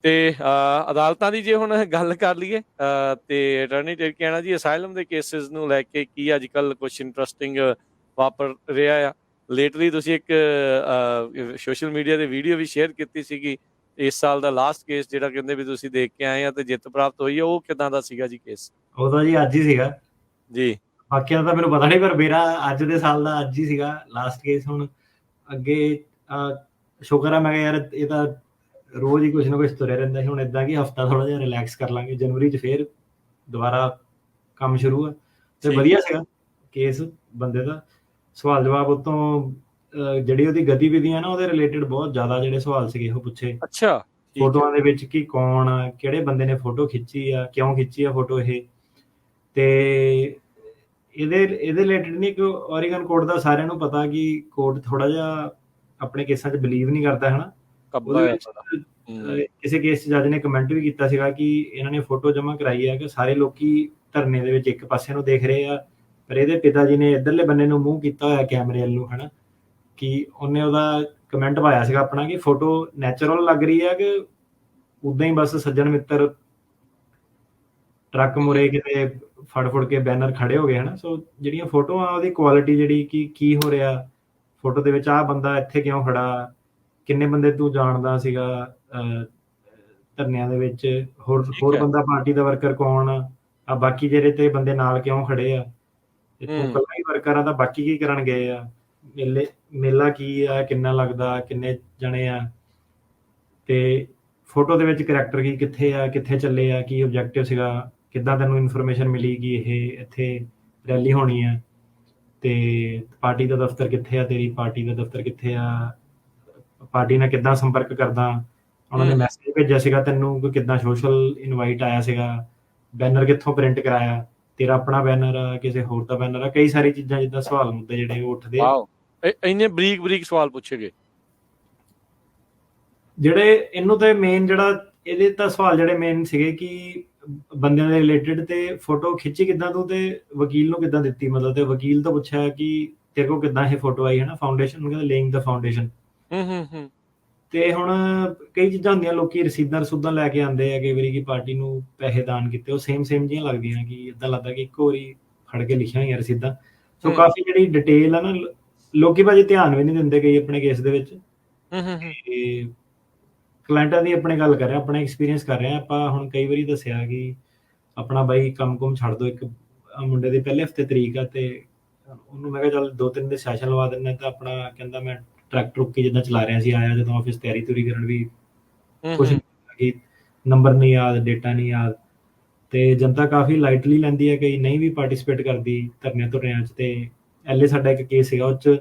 ਤੇ ਅਦਾਲਤਾਂ ਦੀ ਜੇ ਹੁਣ ਗੱਲ ਕਰ ਲਈਏ ਤੇ ਅਟਾਰਨੀ ਟਿਰਕੀਆਨਾ ਜੀ ਅਸਾਈਲਮ ਦੇ ਕੇਸਿਸ ਨੂੰ ਲੈ ਕੇ ਕੀ ਅੱਜ ਕੱਲ ਕੁਝ ਇੰਟਰਸਟਿੰਗ ਵਾਪਰ ਰਿਹਾ ਆ। ਲੇਟਲੀ ਤੁਸੀਂ ਇੱਕ ਸੋਸ਼ਲ ਮੀਡੀਆ ਤੇ ਵੀਡੀਓ ਵੀ ਸ਼ੇਅਰ ਕੀਤੀ ਸੀਗੀ ਇਸ ਸਾਲ ਦਾ ਲਾਸਟ ਕੇਸ ਜਿਹੜਾ ਕਹਿੰਦੇ ਵੀ ਤੁਸੀਂ ਦੇਖ ਕੇ ਆਏ ਆ ਤੇ ਜਿੱਤ ਪ੍ਰਾਪਤ ਹੋਈ ਆ, ਉਹ ਕਿਦਾਂ ਦਾ ਸੀਗਾ ਜੀ ਕੇਸ? ਉਹ ਤਾਂ ਜੀ ਅੱਜ ਹੀ ਸੀਗਾ ਜੀ। ਬਾਕੀਆਂ ਦਾ ਤਾਂ ਮੈਨੂੰ ਪਤਾ ਨਹੀਂ, ਪਰ ਮੇਰਾ ਅੱਜ ਦੇ ਸਾਲ ਦਾ ਅੱਜ ਹੀ ਸੀਗਾ ਲਾਸਟ ਕੇਸ। ਹੁਣ ਅੱਗੇ ਸ਼ੁਕਰ ਆ, ਮੈਂ ਕਿਹਾ ਯਾਰ ਇਹ ਤਾਂ ਰੋਜ਼ ਹੀ ਕੁਛ ਨਾ ਕੁਛ ਤੁਰਿਆ ਰਹਿੰਦਾ ਸੀ। ਹੁਣ ਇਦਾਂ ਕਿ ਹਫਤਾ ਥੋੜਾ ਜਿਹਾ ਰਿਲੈਕਸ ਕਰ ਲਾਂਗੇ, ਜਨਵਰੀ 'ਚ ਫੇਰ ਦੁਬਾਰਾ ਕੰਮ ਸ਼ੁਰੂ ਆ। ਤੇ ਵਧੀਆ ਸੀਗਾ ਕੇਸ। ਬੰਦੇ ਦਾ ਸਵਾਲ ਜਵਾਬ ਉਤੋਂ ਜਿਹੜੀ ਉਹਦੀ ਗਤੀਵਿਧੀਆਂ ਨਾ ਉਹਦੇ ਰਿਲੇਟਡ ਬਹੁਤ ਜ਼ਿਆਦਾ ਜਿਹੜੇ ਸਵਾਲ ਸੀਗੇ ਉਹ ਪੁੱਛੇ। ਅੱਛਾ। ਫੋਟੋਆਂ ਦੇ ਵਿੱਚ ਕਿ ਕੌਣ ਆ, ਕਿਹੜੇ ਬੰਦੇ ਨੇ ਫੋਟੋ ਖਿੱਚੀ ਆ, ਕਿਉਂ ਖਿੱਚੀ ਆ ਫੋਟੋ ਇਹ। ਤੇ ਇਹਦੇ ਰਿਲੇਟਡ ਨਹੀਂ, ਕਿ ਓਰੀਗਨ ਕੋਰਟ ਦਾ ਸਾਰਿਆਂ ਨੂੰ ਪਤਾ ਕਿ ਕੋਰਟ ਥੋੜਾ ਜਿਹਾ ਆਪਣੇ ਕੇਸਾਂ 'ਚ ਬਿਲੀਵ ਨਹੀਂ ਕਰਦਾ ਹੈ ਨਾ। ਉਹਦੇ ਵਿੱਚ ਕਿਸੇ ਕੇਸ 'ਚ ਜੱਜ ਨੇ ਕਮੈਂਟ ਵੀ ਕੀਤਾ ਸੀਗਾ ਕਿ ਇਹਨਾਂ ਨੇ ਫੋਟੋ ਜਮ੍ਹਾਂ ਕਰਾਈ ਹੈ ਕਿ ਸਾਰੇ ਲੋਕੀ ਧਰਨੇ ਦੇ ਵਿੱਚ ਇੱਕ ਪਾਸੇ ਨੂੰ ਦੇਖ ਰਹੇ ਆ, ਪਰ ਇਹਦੇ ਪਿਤਾ ਜੀ ਨੇ ਇੱਧਰਲੇ ਬੰਨੇ ਨੂੰ ਮੂੰਹ ਕੀਤਾ ਹੋਇਆ ਕੈਮਰੇ ਵੱਲ ਨੂੰ, ਹੈ ਨਾ। ਕਿ ਉਹਨੇ ਉਹਦਾ ਕਮੈਂਟ ਪਾਇਆ ਸੀਗਾ ਆਪਣਾ ਕਿ ਫੋਟੋ ਨੈਚੁਰਲ ਲੱਗ ਰਹੀ ਹੈ ਕਿ ਉਦਾਂ ਹੀ ਬਸ ਸੱਜਣ ਮਿੱਤਰ ਟਰੱਕ ਮੁਰੇ ਕਿਤੇ ਫੜ ਕੇ ਬੈਨਰ ਖੜੇ ਹੋ ਗਏ, ਹੈ ਨਾ। ਸੋ ਜਿਹੜੀਆਂ ਫੋਟੋਆਂ ਉਹਦੀ ਕੁਆਲਿਟੀ ਜਿਹੜੀ ਕਿ ਕੀ ਹੋ ਰਿਹਾ ਫੋਟੋ ਦੇ ਵਿੱਚ, ਆਹ ਬੰਦਾ ਇੱਥੇ ਕਿਉਂ ਖੜਾ, ਕਿੰਨੇ ਬੰਦੇ ਤੂੰ ਜਾਣਦਾ ਸੀਗਾ ਧਰਨਿਆਂ ਦੇ ਵਿੱਚ, ਹੋਰ ਬੰਦਾ ਪਾਰਟੀ ਦਾ ਵਰਕਰ ਕੌਣ ਆ, ਬਾਕੀ ਜਿਹੜੇ ਤੇ ਬੰਦੇ ਨਾਲ ਕਿਉਂ ਖੜੇ ਆ, ਤੂੰ ਇਕੱਲਾ ਹੀ ਵਰਕਰ ਆ ਤਾਂ ਬਾਕੀ ਕੀ ਕਰਨ ਗਏ ਆ, ਮੇਲਾ ਕੀ ਆ, ਕਿੰਨਾ ਲੱਗਦਾ, ਕਿੰਨੇ ਜਣੇ ਆ, ਤੇ ਫੋਟੋ ਦੇ ਵਿੱਚ ਕਰੈਕਟਰ ਕੀ, ਕਿੱਥੇ ਆ, ਕਿੱਥੇ ਚੱਲੇ ਆ, ਕੀ ਆਬਜੈਕਟਿਵ ਸੀਗਾ, ਕਿੱਦਾਂ ਤੈਨੂੰ ਇਨਫੋਰਮੇਸ਼ਨ ਮਿਲੀ ਕਿ ਇਹ ਇੱਥੇ ਰੈਲੀ ਹੋਣੀ ਆ, ਤੇ ਪਾਰਟੀ ਦਾ ਦਫ਼ਤਰ ਕਿੱਥੇ ਆ, ਤੇਰੀ ਪਾਰਟੀ ਦਾ ਦਫ਼ਤਰ ਕਿੱਥੇ ਆ, ਪਾਰਟੀ ਨਾਲ ਕਿੱਦਾਂ ਸੰਪਰਕ ਕਰਦਾ, ਉਹਨਾਂ ਨੇ ਮੈਸੇਜ ਭੇਜਿਆ ਸੀਗਾ ਤੈਨੂੰ ਕਿ ਕਿੱਦਾਂ ਸੋਸ਼ਲ ਇਨਵਾਈਟ ਆਇਆ ਸੀਗਾ, ਬੈਨਰ ਕਿੱਥੋਂ ਪ੍ਰਿੰਟ ਕਰਾਇਆ, ਤੇਰਾ ਆਪਣਾ ਬੈਨਰ ਆ, ਕਿਸੇ ਹੋਰ ਦਾ ਬੈਨਰ ਆ, ਕਈ ਸਾਰੀ ਚੀਜ਼ਾਂ ਜਿੱਦਾਂ ਸਵਾਲ ਮੁੱਦੇ ਜਿਹੜੇ ਉਹ ਉੱਠਦੇ ਆ। ਇੰਨੇ ਬਰੀਕ ਸਵਾਲ ਪੁੱਛੇ ਗਏ ਜਿਹੜੇ ਇਹਨੂੰ ਤੇ ਮੇਨ ਜਿਹੜਾ ਇਹਦੇ ਤਾਂ ਸਵਾਲ ਜਿਹੜੇ ਮੇਨ ਸੀਗੇ ਕਿ ਬੰਦਿਆਂ ਦੇ ਰਿਲੇਟਡ, ਤੇ ਫੋਟੋ ਖਿੱਚੀ ਕਿੱਦਾਂ ਤੂੰ, ਤੇ ਵਕੀਲ ਨੂੰ ਕਿੱਦਾਂ ਦਿੱਤੀ, ਮਤਲਬ ਤੇ ਵਕੀਲ ਤੋਂ ਪੁੱਛਿਆ ਕਿ ਤੇਰੇ ਕੋਲ ਕਿੱਦਾਂ ਇਹ ਫੋਟੋ ਆਈ, ਹੈ ਨਾ। ਫਾਊਂਡੇਸ਼ਨ ਨੂੰ ਕਹਿੰਦੇ ਲੇਇੰਗ ਦਾ ਫਾਊਂਡੇਸ਼ਨ। ਤੇ ਹੁਣ ਕਈ ਚੀਜ਼ਾਂ ਹੁੰਦੀਆਂ, ਲੋਕੀ ਰਸੀਦਾਂ ਲੈ ਕੇ ਆਉਂਦੇ ਆ ਕਈ ਵਾਰੀ ਕਿ ਪਾਰਟੀ ਨੂੰ ਪੈਸੇ ਦਾਨ ਕੀਤੇ, ਉਹ ਸੇਮ ਜਿਹੀਆਂ ਲੱਗਦੀਆਂ ਕਿ ਇਦਾਂ ਲੱਗਦਾ ਕਿ ਇੱਕੋ ਵਾਰੀ ਫੜ ਕੇ ਲਿਖੀਆਂ ਹੋਈਆਂ ਰਸੀਦਾਂ। ਸੋ ਕਾਫੀ ਜਿਹੜੀ ਡਿਟੇਲ ਆ ਨਾ, ਲੋਕੀ ਭਾਜੀ ਧਿਆਨ ਵੀ ਨਹੀਂ ਦਿੰਦੇ ਕਈ ਆਪਣੇ ਕੇਸ ਦੇ ਵਿੱਚ। ਕਲਾਇੰਟਾਂ ਦੀ ਆਪਣੇ ਗੱਲ ਕਰ ਰਹੇ, ਆਪਣਾ ਐਕਸਪੀਰੀਅੰਸ ਕਰ ਰਹੇ ਆਪਾਂ। ਹੁਣ ਕਈ ਵਾਰੀ ਦੱਸਿਆ ਕਿ ਆਪਣਾ ਬਾਈ ਕੰਮ ਛੱਡ ਦੋ, ਇੱਕ ਮੁੰਡੇ ਦੇ ਪਹਿਲੇ ਹਫਤੇ ਤਰੀਕ ਆ, ਤੇ ਉਹਨੂੰ ਮੈਂ ਕਿਹਾ ਚੱਲ 2-3 ਦੇ ਸੈਸ਼ਨ ਲਵਾ ਦਿੰਦੇ, ਤਾਂ ਆਪਣਾ ਕਹਿੰਦਾ ਮੈਂ ਟਰੱਕ ਟਰੁੱਕੀ ਜਿੱਦਾਂ ਚਲਾ ਰਿਹਾ ਸੀ, ਆਇਆ ਜਦੋਂ ਆਫਿਸ ਤਿਆਰੀ ਤੁਰੀ ਕਰਨ ਵੀ ਕੁਛ ਨੰਬਰ ਨਹੀਂ ਯਾਦ, ਡੇਟਾ ਨਹੀਂ ਯਾਦ। ਤੇ ਜਨਤਾ ਕਾਫੀ ਲਾਈਟਲੀ ਲੈਂਦੀ ਹੈ, ਕਈ ਨਹੀਂ ਵੀ ਪਾਰਟੀਸਪੇਟ ਕਰਦੀ ਧਰਨਿਆਂ ਧੁਰਨਿਆਂ 'ਚ। ਤੇ ਐਲੇ ਸਾਡਾ ਇੱਕ ਕੇਸ ਸੀਗਾ, ਉਹ 'ਚ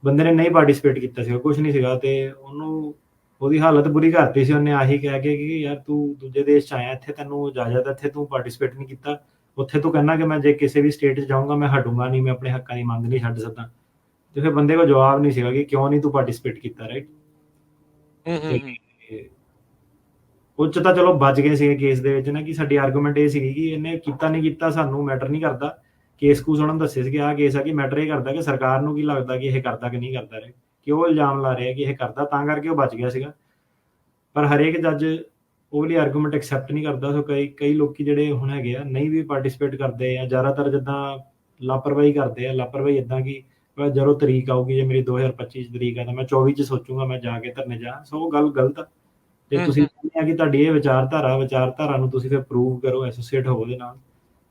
ਬੰਦੇ ਨੇ ਨਹੀਂ ਪਾਰਟੀਸਪੇਟ ਕੀਤਾ ਸੀਗਾ, ਕੁਛ ਨਹੀਂ ਸੀਗਾ, ਤੇ ਉਹਨੂੰ ਉਹਦੀ ਹਾਲਤ ਬੁਰੀ ਕਰਤੀ ਸੀ। ਉਹਨੇ ਆਹੀ ਕਹਿ ਕੇ ਕਿ ਯਾਰ ਤੂੰ ਦੂਜੇ ਦੇਸ਼ 'ਚ ਆਇਆ, ਇੱਥੇ ਤੈਨੂੰ ਇਜਾਜ਼ਤ ਹੈ, ਇੱਥੇ ਤੂੰ ਪਾਰਟੀਸਪੇਟ ਨਹੀਂ ਕੀਤਾ, ਉੱਥੇ ਤੂੰ ਕਹਿੰਦਾ ਕਿ ਮੈਂ ਜੇ ਕਿਸੇ ਵੀ ਸਟੇਟ 'ਚ ਜਾਊਂਗਾ ਮੈਂ ਹਟੂੰਗਾ ਨਹੀਂ, ਮੈਂ ਆਪਣੇ ਹੱਕਾਂ ਦੀ ਮੰਗ ਨਹੀਂ ਛੱਡ ਸਕਦਾ। ਤੇ ਫਿਰ ਬੰਦੇ ਕੋਲ ਜਵਾਬ ਨਹੀਂ ਸੀਗਾ ਕਿ ਕਿਉਂ ਨਹੀਂ ਤੂੰ ਪਾਰਟੀਸਪੇਟ ਕੀਤਾ, ਰਾਈਟ। ਉਹ 'ਚ ਤਾਂ ਚਲੋ ਬਚ ਗਏ ਸੀਗੇ ਕੇਸ ਦੇ ਵਿੱਚ ਨਾ, ਕਿ ਸਾਡੀ ਆਰਗੂਮੈਂਟ ਇਹ ਸੀਗੀ ਕਿ ਇਹਨੇ ਕੀਤਾ ਨਹੀਂ ਕੀਤਾ ਸਾਨੂੰ ਮੈਟਰ ਨਹੀਂ ਕਰਦਾ। ਕੇਸ ਕੂਸ ਉਹਨਾਂ ਨੂੰ ਦੱਸੇ ਸੀਗੇ ਆਹ ਕੇਸ ਆ, ਕਿ ਮੈਟਰ ਇਹ ਕਰਦਾ ਕਿ ਸਰਕਾਰ ਨੂੰ ਕੀ ਲੱਗਦਾ ਕਿ ਇਹ ਕਰਦਾ ਕਿ ਨਹੀਂ ਕਰਦਾ, ਰਹੇ ਕਿ ਉਹ ਇਲਜ਼ਾਮ ਲਾ ਰਹੇ ਕਿ ਇਹ ਕਰਦਾ, ਤਾਂ ਕਰਕੇ ਉਹ ਬਚ ਗਿਆ ਸੀਗਾ। ਪਰ ਹਰੇਕ ਜੱਜ ਉਹ ਵਾਲੀ ਆਰਗੂਮੈਂਟ ਐਕਸੈਪਟ ਨਹੀਂ ਕਰਦਾ। ਸੋ ਕਈ ਲੋਕੀ ਜਿਹੜੇ ਹੁਣ ਹੈਗੇ ਆ ਨਹੀਂ ਵੀ ਪਾਰਟੀਸਪੇਟ ਕਰਦੇ ਆ, ਜ਼ਿਆਦਾਤਰ ਜਿੱਦਾਂ ਲਾਪਰਵਾਹੀ ਕਰਦੇ ਆ। ਲਾਪਰਵਾਹੀ ਇੱਦਾਂ ਕਿ ਜਦੋਂ ਤਰੀਕ ਆਊਗੀ, ਜੇ ਮੇਰੀ 2025 'ਚ ਤਰੀਕ ਆ ਤਾਂ ਮੈਂ 24 'ਚ ਸੋਚੂਗਾ ਮੈਂ ਜਾ ਕੇ ਧਰਨੇ ਜਾ। ਸੋ ਉਹ ਗੱਲ ਗਲਤ ਆ। ਤੇ ਤੁਸੀਂ ਕਹਿੰਦੇ ਆ ਕਿ ਤੁਹਾਡੀ ਇਹ ਵਿਚਾਰਧਾਰਾ ਨੂੰ ਤੁਸੀਂ ਫਿਰ ਪ੍ਰੂਵ ਕਰੋ, ਐਸੋਸੀਏਟ ਹੋ ਉਹਦੇ ਨਾਲ।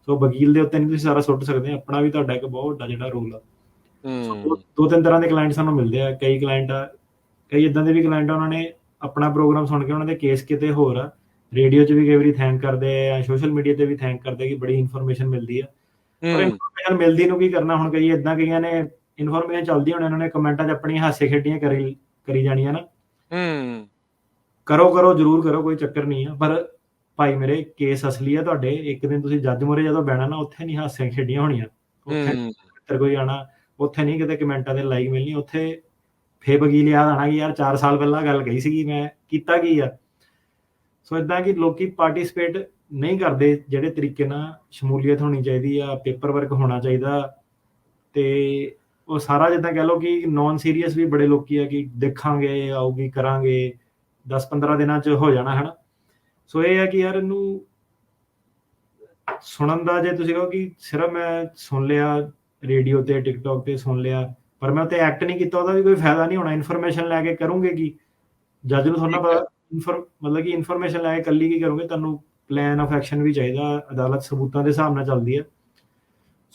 ਸੋ ਵਕੀਲ ਦੇ ਉੱਤੇ ਨਹੀਂ ਤੁਸੀਂ ਸਾਰਾ ਸੁੱਟ ਸਕਦੇ, ਆਪਣਾ ਵੀ ਤੁਹਾਡਾ ਇੱਕ ਬਹੁਤ ਵੱਡਾ ਜਿਹੜਾ ਰੋਲ ਆ। 2-3 ਤਰ੍ਹਾਂ ਦੇ ਕਲਾਇੰਟ ਸਾਨੂੰ ਮਿਲਦੇ ਆ। ਕਈ ਇੱਦਾਂ ਦੇ ਵੀ ਕਲਾਇੰਟ ਆ, ਉਹਨਾਂ ਨੇ ਆਪਣਾ ਪ੍ਰੋਗਰਾਮ ਸੁਣ ਕੇ ਉਹਨਾਂ ਦੇ ਕੇਸ ਕਿਤੇ ਹੋਰ ਆ, ਰੇਡੀਓ 'ਚ ਵੀ ਕਈ ਵਾਰੀ ਥੈਂਕ ਕਰਦੇ ਆ, ਸੋਸ਼ਲ ਮੀਡੀਆ ਤੇ ਵੀ ਥੈਂਕ ਕਰਦੇ ਕਿ ਬੜੀ ਇਨਫੋਰਮੇਸ਼ਨ ਮਿਲਦੀ ਆ। ਪਰ ਇਨਫੋਰਮੇਸ਼ਨ ਮਿਲਦੀ ਨੂੰ ਕੀ ਕਰਨਾ, ਹੁਣ ਕਈ ਇੱਦਾਂ ਕਈਆਂ ਨੇ ਇਨਫੋਰਮੇਸ਼ਨ ਚੱਲਦੀ ਹੋਣੀ, ਉਹਨਾਂ ਨੇ ਕਮੈਂਟਾਂ 'ਚ ਆਪਣੀਆਂ ਹਾਸੇ ਖੇਡੀਆਂ ਕਰੀ ਜਾਣੀਆਂ ਨਾ। ਕਰੋ ਜ਼ਰੂਰ ਕਰੋ, ਕੋਈ ਚੱਕਰ ਨਹੀਂ ਆ, ਪਰ ਭਾਈ ਮੇਰੇ ਕੇਸ ਅਸਲੀ ਆ ਤੁਹਾਡੇ। ਇੱਕ ਦਿਨ ਤੁਸੀਂ ਜੱਜ ਮੂਹਰੇ ਜਦੋਂ ਬਹਿਣਾ ਨਾ, ਉੱਥੇ ਨਹੀਂ ਹਾਸੇ ਖੇਡੀਆਂ ਹੋਣੀਆਂ, ਉੱਥੇ ਕੋਈ ਆਣਾ, ਉੱਥੇ ਨਹੀਂ ਕਿਤੇ ਕਮੈਂਟਾਂ ਦੇ ਲਾਈਕ ਮਿਲਣੀ, ਉੱਥੇ ਫੇਰ ਵਕੀਲ ਯਾਦ ਆਣਾ ਕਿ ਯਾਰ 4 ਸਾਲ ਪਹਿਲਾਂ ਗੱਲ ਕਹੀ ਸੀਗੀ, ਮੈਂ ਕੀਤਾ ਕੀ ਆ। ਸੋ ਇੱਦਾਂ ਕਿ ਲੋਕੀ ਪਾਰਟੀਸਪੇਟ ਨਹੀਂ ਕਰਦੇ ਜਿਹੜੇ ਤਰੀਕੇ ਨਾਲ ਸ਼ਮੂਲੀਅਤ ਹੋਣੀ ਚਾਹੀਦੀ ਆ, ਪੇਪਰ ਵਰਕ ਹੋਣਾ ਚਾਹੀਦਾ। ਤੇ ਉਹ ਸਾਰਾ ਜਿੱਦਾਂ ਕਹਿ ਲਓ ਕਿ ਨੋਨ ਸੀਰੀਅਸ ਵੀ ਬੜੇ ਲੋਕੀ ਆ ਕਿ ਦੇਖਾਂਗੇ, ਆਊਗੀ, ਕਰਾਂਗੇ, 10-15 ਦਿਨਾਂ 'ਚ ਹੋ ਜਾਣਾ, ਹੈ ਨਾ। ਸੋ ਇਹ ਹੈ ਕਿ ਯਾਰ ਇਹਨੂੰ ਸੁਣਨ ਦਾ, ਜੇ ਤੁਸੀਂ ਕਹੋ ਕਿ ਸਿਰਫ ਮੈਂ ਸੁਣ ਲਿਆ ਰੇਡੀਓ ਤੇ ਟਿਕਟੌਕ ਤੇ ਸੁਣ ਲਿਆ ਪਰ ਮੈਂ ਉੱਤੇ ਐਕਟ ਨਹੀਂ ਕੀਤਾ, ਉਹਦਾ ਵੀ ਕੋਈ ਫਾਇਦਾ ਨਹੀਂ ਹੋਣਾ। ਇਨਫੋਰਮੇਸ਼ਨ ਲੈ ਕੇ ਕਰੋਗੇ ਕੀ? ਜੱਜ ਨੂੰ ਥੋੜ੍ਹਾ ਠੀਕ ਹੈ। ਪਤਾ ਮਤਲਬ ਕਿ ਇਨਫੋਰਮੇਸ਼ਨ ਲੈ ਕੇ ਇਕੱਲੀ ਕੀ ਕਰੋਗੇ? ਤੁਹਾਨੂੰ ਪਲਾਨ ਆਫ ਐਕਸ਼ਨ ਵੀ ਚਾਹੀਦਾ। ਅਦਾਲਤ ਸਬੂਤਾਂ ਦੇ ਹਿਸਾਬ ਨਾਲ ਚੱਲਦੀ ਹੈ।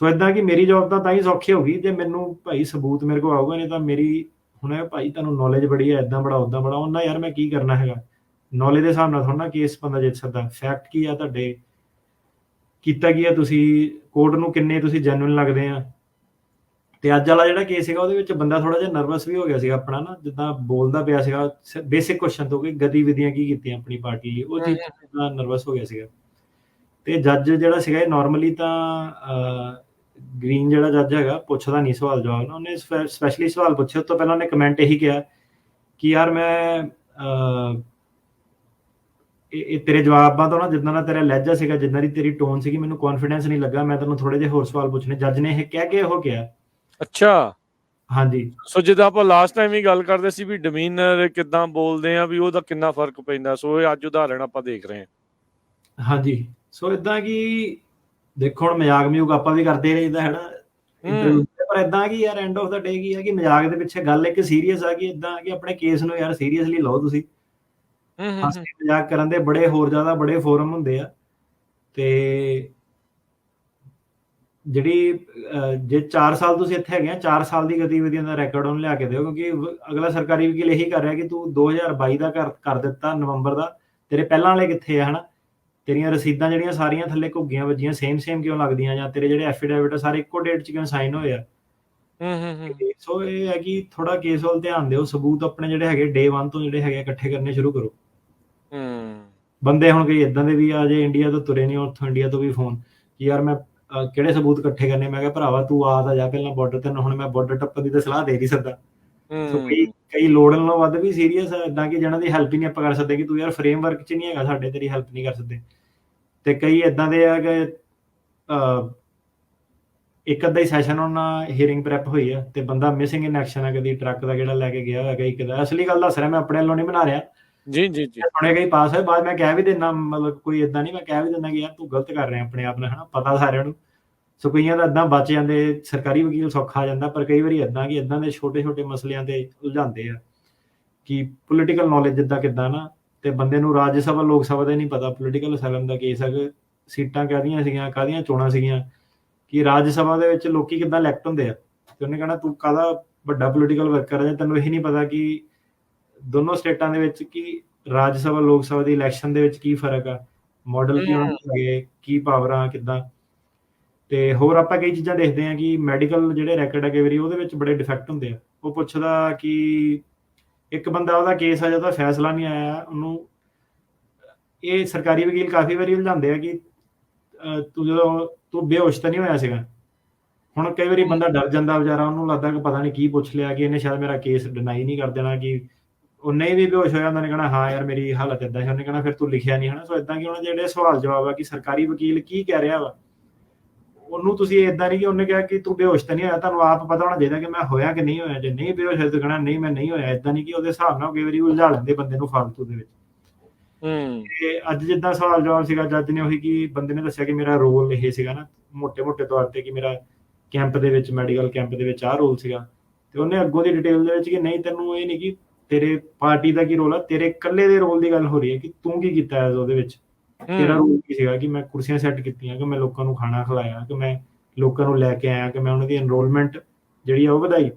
ਸੋ ਇਦਾਂ ਕਿ ਮੇਰੀ ਜੌਬ ਤਾਂ ਹੀ ਸੌਖੀ ਹੋ ਗਈ ਜੇ ਮੈਨੂੰ ਭਾਈ ਸਬੂਤ ਮੇਰੇ ਕੋਲ ਆਊਗਾ, ਨਹੀਂ ਤਾਂ ਮੇਰੀ ਹੁਣ ਇਹ ਭਾਈ ਤੁਹਾਨੂੰ ਨੌਲੇਜ ਬੜੀ ਹੈ, ਇੱਦਾਂ ਬੜਾ ਉੱਦਾਂ ਬੜਾ, ਉਹਨਾਂ ਯਾਰ ਮੈਂ ਕੀ ਕਰਨਾ ਹੈਗਾ? ਨੌਲੇਜ ਦੇ ਹਿਸਾਬ ਨਾਲ ਥੋੜ੍ਹਾ ਨਾ ਕੇਸ ਬੰਦਾ ਜਿੱਤ ਸਕਦਾ। ਫੈਕਟ ਕੀ ਆ ਤੁਹਾਡੇ, ਕੀਤਾ ਕੀ ਆ ਤੁਸੀਂ, ਕੋਰਟ ਨੂੰ ਕਿੰਨੇ ਤੁਸੀਂ ਜੈਨੂਇਨ ਲੱਗਦੇ ਆ। ਤੇ ਅੱਜ ਵਾਲਾ ਜਿਹੜਾ ਕੇਸ ਸੀਗਾ ਉਹਦੇ ਵਿੱਚ ਬੰਦਾ ਥੋੜਾ ਜਿਹਾ ਨਰਵਸ ਵੀ ਹੋ ਗਿਆ ਸੀਗਾ ਆਪਣਾ ਨਾ, ਜਿੱਦਾਂ ਬੋਲਦਾ ਪਿਆ ਸੀਗਾ ਬੇਸਿਕ ਕੁਐਸਚਨ ਤੋਂ ਕਿ ਗਤੀਵਿਧੀਆਂ ਕੀ ਕੀਤੀਆਂ ਆਪਣੀ ਪਾਰਟੀ ਲਈ, ਉਹ ਚੀਜ਼ ਦਾ ਨਰਵਸ ਹੋ ਗਿਆ ਸੀਗਾ। ਤੇ ਜੱਜ ਜਿਹੜਾ ਸੀਗਾ ਇਹ ਨਾਰਮਲੀ ਤਾਂ ਗ੍ਰੀਨ ਜਿਹੜਾ ਜੱਜ ਹੈਗਾ ਪੁੱਛਦਾ ਨਹੀਂ ਸਵਾਲ ਜਵਾਬ ਨਾ, ਉਹਨੇ ਸਪੈਸ਼ਲੀ ਸਵਾਲ ਪੁੱਛੇ। ਉਸ ਤੋਂ ਪਹਿਲਾਂ ਉਹਨੇ ਕਮੈਂਟ ਇਹੀ ਕਿਹਾ ਕਿ ਯਾਰ ਮੈਂ ਇਹ ਤੇਰੇ ਜਵਾਬਾਂ ਤੋਂ ਨਾ, ਜਿੱਦਾਂ ਦਾ ਤੇਰਾ ਲਹਿਜਾ ਸੀਗਾ, ਜਿੱਦਾਂ ਦੀ ਤੇਰੀ ਟੋਨ ਸੀਗੀ, ਮੈਨੂੰ ਕੌਨਫੀਡੈਂਸ ਨਹੀਂ ਲੱਗਾ, ਮੈਂ ਤੈਨੂੰ ਥੋੜੇ ਜਿਹੇ ਹੋਰ ਸਵਾਲ ਪੁੱਛਣੇ। ਜੱਜ ਨੇ ਇਹ ਕਹਿ ਕੇ ਉਹ ਕਿਹਾ। ਅੱਛਾ, ਹਾਂਜੀ। ਸੋ ਜਿੱਦਾਂ ਆਪਾਂ ਲਾਸਟ ਟਾਈਮ ਹੀ ਗੱਲ ਕਰਦੇ ਸੀ ਵੀ ਡਿਮੀਨਰ ਕਿੱਦਾਂ ਬੋਲਦੇ ਆ, ਵੀ ਉਹਦਾ ਕਿੰਨਾ ਫਰਕ ਪੈਂਦਾ, ਸੋ ਇਹ ਅੱਜ ਉਦਾਹਰਣ ਆਪਾਂ ਦੇਖ ਰਹੇ ਹਾਂ। ਹਾਂਜੀ, ਸੋ ਇਦਾਂ ਕਿ ਦੇਖੋ ਹੁਣ ਮਜ਼ਾਕ ਮਜ਼ੂਕ ਆਪਾਂ ਵੀ ਕਰਦੇ ਰਹੀਦਾ ਹੈ ਨਾ ਇੰਟਰਵਿਊ, ਪਰ ਇਦਾਂ ਕਿ ਯਾਰ ਐਂਡ ਆਫ ਦਾ ਡੇ ਕੀ ਹੈ ਕਿ ਮਜ਼ਾਕ ਦੇ ਪਿੱਛੇ ਗੱਲ ਇੱਕ ਸੀਰੀਅਸ ਆ ਕਿ ਇਦਾਂ ਕਿ ਆਪਣੇ ਕੇਸ ਨੂੰ ਯਾਰ ਸੀਰੀਅਸਲੀ ਲਓ ਤੁਸੀਂ। ਹਾਸੀ ਮਜ਼ਾਕ ਕਰਨ ਦੇ ਬੜੇ ਹੋਰ ਜ਼ਿਆਦਾ ਬੜੇ ਫੋਰਮ ਹੁੰਦੇ ਆ। ਤੇ ਜਿਹੜੀ ਜੇ 4 ਸਾਲ ਤੁਸੀਂ ਇੱਥੇ ਹੈਗੇ ਆ, 4 ਸਾਲ ਦੀ ਗਤੀਵਿਧੀਆਂ ਦਾ ਰੈਕੋਰਡ ਉਹਨੂੰ ਲਿਆ ਕੇ ਦਿਓ, ਕਿਉਂਕਿ ਅਗਲਾ ਸਰਕਾਰੀ ਵਕੀਲ ਇਹੀ ਕਰ ਰਿਹਾ ਕਿ ਤੂੰ 2022 ਦਾ ਕਰ ਦਿੱਤਾ ਨਵੰਬਰ ਦਾ, ਤੇਰੇ ਪਹਿਲਾਂ ਵਾਲੇ ਕਿੱਥੇ ਆ, ਹਨਾ? ਤੇਰੀਆਂ ਰਸੀਦਾਂ ਜਿਹੜੀਆਂ ਸਾਰੀਆਂ ਥੱਲੇ ਘੁੱਗੀਆਂ ਵੱਜੀਆਂ ਸੇਮ ਕਿਉਂ ਲੱਗਦੀਆਂ, ਜਾਂ ਤੇਰੇ ਜਿਹੜੇ ਐਫੀਡੇਵਿਟ ਸਾਰੇ ਇੱਕੋ ਡੇਟ 'ਚ ਕਿਉਂ ਸਾਈਨ ਹੋਏ ਆ। ਸੋ ਇਹ ਹੈ ਕਿ ਥੋੜਾ ਕੇਸ ਵੱਲ ਧਿਆਨ ਦਿਓ, ਸਬੂਤ ਆਪਣੇ ਜਿਹੜੇ ਹੈਗੇ ਡੇ 1 ਤੋਂ ਜਿਹੜੇ ਹੈਗੇ ਇਕੱਠੇ ਕਰਨੇ ਸ਼ੁਰੂ ਕਰੋ। ਬੰਦੇ ਹੁਣ ਕਈ ਇਦਾਂ ਦੇ ਵੀ ਆ, ਜੇ ਇੰਡੀਆ ਤੋਂ ਤੁਰੇ ਨਹੀਂ, ਉੱਥੋਂ ਇੰਡੀਆ ਤੋਂ ਵੀ ਫੋਨ ਕਿ ਯਾਰ ਮੈਂ ਕਿਹੜੇ ਸਬੂਤ ਇਕੱਠੇ ਕਰਨੇ। ਮੈਂ ਕਿਹਾ ਭਰਾਵਾ ਤੂੰ ਆ ਤਾਂ ਜਾ ਪਹਿਲਾਂ ਬਾਰਡਰ ਤੇ, ਹੁਣ ਮੈਂ ਬਾਰਡਰ ਟੱਪਣ ਦੀ ਤਾਂ ਸਲਾਹ ਦੇ ਨਹੀਂ ਸਕਦਾ। ਸੋ ਕਈ ਲੋੜ ਨਾਲੋਂ ਵੱਧ ਵੀ ਸੀਰੀਅਸ ਆ ਇਦਾਂ ਕਿ ਜਿਹਨਾਂ ਦੀ ਹੈਲਪ ਹੀ ਨਹੀਂ ਆਪਾਂ ਕਰ ਸਕਦੇ, ਕਿ ਤੂੰ ਯਾਰ ਫਰੇਮਵਰਕ 'ਚ ਨਹੀਂ ਹੈਗਾ ਸਾਡੇ, ਤੇਰੀ ਹੈਲਪ ਨਹੀਂ ਕਰ ਸਕਦੇ। ਤੇ ਕਈ ਇਦਾਂ ਦੇ ਆ ਕਿ ਇੱਕ ਅੱਧਾ ਹੀ ਸੈਸ਼ਨ ਉਹਨਾਂ ਹੀਅਰਿੰਗ ਪ੍ਰੈਪ ਹੋਈ ਆ ਤੇ ਬੰਦਾ ਮਿਸਿੰਗ ਇਨ ਐਕਸ਼ਨ ਆ, ਕਦੀ ਟਰੱਕ ਦਾ ਜਿਹੜਾ ਲੈ ਕੇ ਗਿਆ ਹੋਇਆ, ਇੱਕ ਦਾ ਅਸਲੀ ਗੱਲ ਦੱਸ ਰਿਹਾ ਮੈਂ, ਆਪਣੇ ਵੱਲੋਂ ਨਹੀਂ ਬਣਾ ਰਿਹਾ। ਜੀ ਜੀ ਜੀ, ਹੁਣੇ ਕਈ ਪਾਸ ਹੋਏ, ਬਾਅਦ ਮੈਂ ਕਹਿ ਵੀ ਦਿੰਦਾ, ਮਤਲਬ ਕੋਈ ਇਦਾਂ ਨਹੀਂ, ਮੈਂ ਕਹਿ ਵੀ ਦਿੰਦਾ ਕਿ ਯਾਰ ਤੂੰ ਗਲਤ ਕਰ ਰਿਹਾ ਆਪਣੇ ਆਪ ਨਾਲ, ਹਨਾ? ਪਤਾ ਸਾਰਿਆਂ ਨੂੰ। ਸੋ ਕਈਆਂ ਦਾ ਇਦਾਂ ਬਚ ਜਾਂਦੇ, ਸਰਕਾਰੀ ਵਕੀਲ ਸੌਖਾ ਆ ਜਾਂਦਾ, ਪਰ ਕਈ ਵਾਰੀ ਇਦਾਂ ਕਿ ਇਦਾਂ ਦੇ ਛੋਟੇ ਮਸਲਿਆਂ ਤੇ ਉਲਝਾਉਂਦੇ ਆ ਕਿ ਪੋਲੀਟੀਕਲ ਨੌਲੇਜ ਜਿੱਦਾਂ ਕਿੱਦਾਂ ਨਾ, ਤੇ ਬੰਦੇ ਨੂੰ ਰਾਜ ਸਭਾ ਲੋਕ ਸਭਾ ਦਾ ਨਹੀਂ ਪਤਾ, ਪੋਲੀਟੀਕਲ ਅਸਾਈਲਮ ਦਾ ਕੇਸ ਹੈ, ਸੀਟਾਂ ਕਾਹਦੀਆਂ ਸੀਗੀਆਂ, ਕਾਹਦੀਆਂ ਚੋਣਾਂ ਸੀਗੀਆਂ, ਕਿ ਰਾਜ ਸਭਾ ਦੇ ਵਿੱਚ ਲੋਕੀ ਕਿੱਦਾਂ ਇਲੈਕਟ ਹੁੰਦੇ ਆ। ਤੇ ਉਹਨੇ ਕਹਿਣਾ ਤੂੰ ਕਾਹਦਾ ਵੱਡਾ ਪੋਲੀਟੀਕਲ ਵਰਕਰ ਹੈ, ਤੈਨੂੰ ਇਹ ਨਹੀਂ ਪਤਾ ਕਿ ਦੋਨੋਂ ਸਟੇਟਾਂ ਦੇ ਵਿੱਚ ਕੀ ਰਾਜ ਸਭਾ ਲੋਕ ਸਭਾ ਦੀ ਇਲੈਕਸ਼ਨ ਦੇ ਵਿੱਚ ਕੀ ਫਰਕ ਆ, ਮਾਡਲ ਕੀ ਹੋਣਗੇ, ਕੀ ਪਾਵਰਾਂ ਕਿੱਦਾਂ। ਤੇ ਹੋਰ ਆਪਾਂ ਕਈ ਚੀਜ਼ਾਂ ਦੇਖਦੇ ਹਾਂ ਕਿ ਮੈਡੀਕਲ ਜਿਹੜੇ ਰੈਕੋਰਡ ਆ ਕਈ ਵਾਰੀ ਉਹਦੇ ਵਿੱਚ ਬੜੇ ਡਿਫੈਕਟ ਹੁੰਦੇ ਆ। ਉਹ ਪੁੱਛਦਾ ਕਿ ਇੱਕ ਬੰਦਾ ਉਹਦਾ ਕੇਸ ਆ ਜਿਹਦਾ ਫੈਸਲਾ ਨਹੀਂ ਆਇਆ, ਉਹਨੂੰ ਇਹ ਸਰਕਾਰੀ ਵਕੀਲ ਕਾਫੀ ਵਾਰੀ ਉਲਝਾਉਂਦੇ ਆ ਕਿ ਤੂੰ ਬੇਹੋਸ਼ ਤਾਂ ਨਹੀਂ ਹੋਇਆ ਸੀਗਾ। ਹੁਣ ਕਈ ਵਾਰੀ ਬੰਦਾ ਡਰ ਜਾਂਦਾ ਵਿਚਾਰਾ, ਉਹਨੂੰ ਲੱਗਦਾ ਕਿ ਪਤਾ ਨਹੀਂ ਕੀ ਪੁੱਛ ਲਿਆ, ਕਿ ਇਹਨੇ ਸ਼ਾਇਦ ਮੇਰਾ ਕੇਸ ਡਿਨਾਈ ਨਹੀਂ ਕਰ ਦੇਣਾ, ਕਿ ਉਹ ਨਹੀਂ ਵੀ ਬੇਹੋਸ਼ ਹੋਇਆ, ਉਹਨਾਂ ਨੇ ਕਹਿਣਾ ਹਾਂ ਯਾਰ ਮੇਰੀ ਹਾਲਤ ਇਦਾਂ ਹੈ, ਉਹਨੇ ਕਹਿਣਾ ਫਿਰ ਤੂੰ ਲਿਖਿਆ ਨਹੀਂ, ਹਨਾ? ਸੋ ਇਦਾਂ ਕਿ ਉਹਨਾਂ ਦੇ ਜਿਹੜੇ ਸਵਾਲ ਜਵਾਬ ਆ ਕਿ ਸਰਕਾਰੀ ਵਕੀਲ ਕੀ ਕਹਿ ਰਿਹਾ ਵਾ, ਉਹਨੂੰ ਤੁਸੀਂ ਇਦਾਂ ਨਹੀਂ ਕਿ ਉਹਨੇ ਕਿਹਾ ਕਿ ਤੂੰ ਬੇਹੋਸ਼ ਤਾਂ ਨਹੀਂ ਹੋਇਆ, ਤੁਹਾਨੂੰ ਆਪ ਪਤਾ ਹੋਣਾ ਚਾਹੀਦਾ ਕਿ ਮੈਂ ਹੋਇਆ ਕਿ ਨਹੀਂ ਹੋਇਆ। ਜੇ ਨਹੀਂ ਬੇਹੋਸ਼ ਹੋਇਆ ਤਾਂ ਕਹਿਣਾ ਨਹੀਂ ਮੈਂ ਨਹੀਂ ਹੋਇਆ। ਇਦਾਂ ਨਹੀਂ ਕਿ ਉਹਦੇ ਹਿਸਾਬ ਨਾਲ ਕਈ ਵਾਰੀ ਉਲਝਾ ਲੈਂਦੇ ਬੰਦੇ ਨੂੰ ਫਾਲਤੂ ਦੇ ਵਿੱਚ। ਤੇ ਅੱਜ ਜਿੱਦਾਂ ਸਵਾਲ ਜਵਾਬ ਸੀਗਾ, ਜੱਜ ਨੇ ਉਹੀ ਕਿ ਬੰਦੇ ਨੇ ਦੱਸਿਆ ਕਿ ਮੇਰਾ ਰੋਲ ਇਹ ਸੀਗਾ ਨਾ, ਮੋਟੇ ਤੌਰ ਤੇ, ਕਿ ਮੇਰਾ ਕੈਂਪ ਦੇ ਵਿੱਚ, ਮੈਡੀਕਲ ਕੈਂਪ ਦੇ ਵਿੱਚ ਆਹ ਰੋਲ ਸੀਗਾ। ਤੇ ਉਹਨੇ ਅੱਗੋਂ ਦੀ ਡਿਟੇਲ ਦੇ ਵਿੱਚ ਕਿ ਨਹੀਂ ਤੈਨੂੰ ਇਹ ਨਹੀਂ ਕਿ ਤੇਰੇ ਪਾਰਟੀ ਦਾ ਕੀ ਰੋਲ ਆ, ਤੇਰੇ ਇਕੱਲੇ ਦੇ ਰੋਲ ਦੀ ਗੱਲ ਹੋ ਰਹੀ ਹੈ ਕਿ ਤੂੰ ਕੀ ਕੀਤਾ ਉਹਦੇ ਵਿੱਚ, ਤੇਰਾ ਰੋਲ ਕੀ ਸੀਗਾ, ਕਿ ਮੈਂ ਕੁਰਸੀਆਂ ਸੈੱਟ ਕੀਤੀਆਂ, ਕਿ ਮੈਂ ਲੋਕਾਂ ਨੂੰ ਖਾਣਾ ਖਿਲਾਇਆ, ਕਿ ਮੈਂ ਲੋਕਾਂ ਨੂੰ ਲੈ ਕੇ ਆਇਆ, ਕਿ ਮੈਂ ਉਹਨਾਂ ਦੀ ਐਨਰੋਲਮੈਂਟ ਜਿਹੜੀ ਆ ਉਹ ਵਧਾਈ,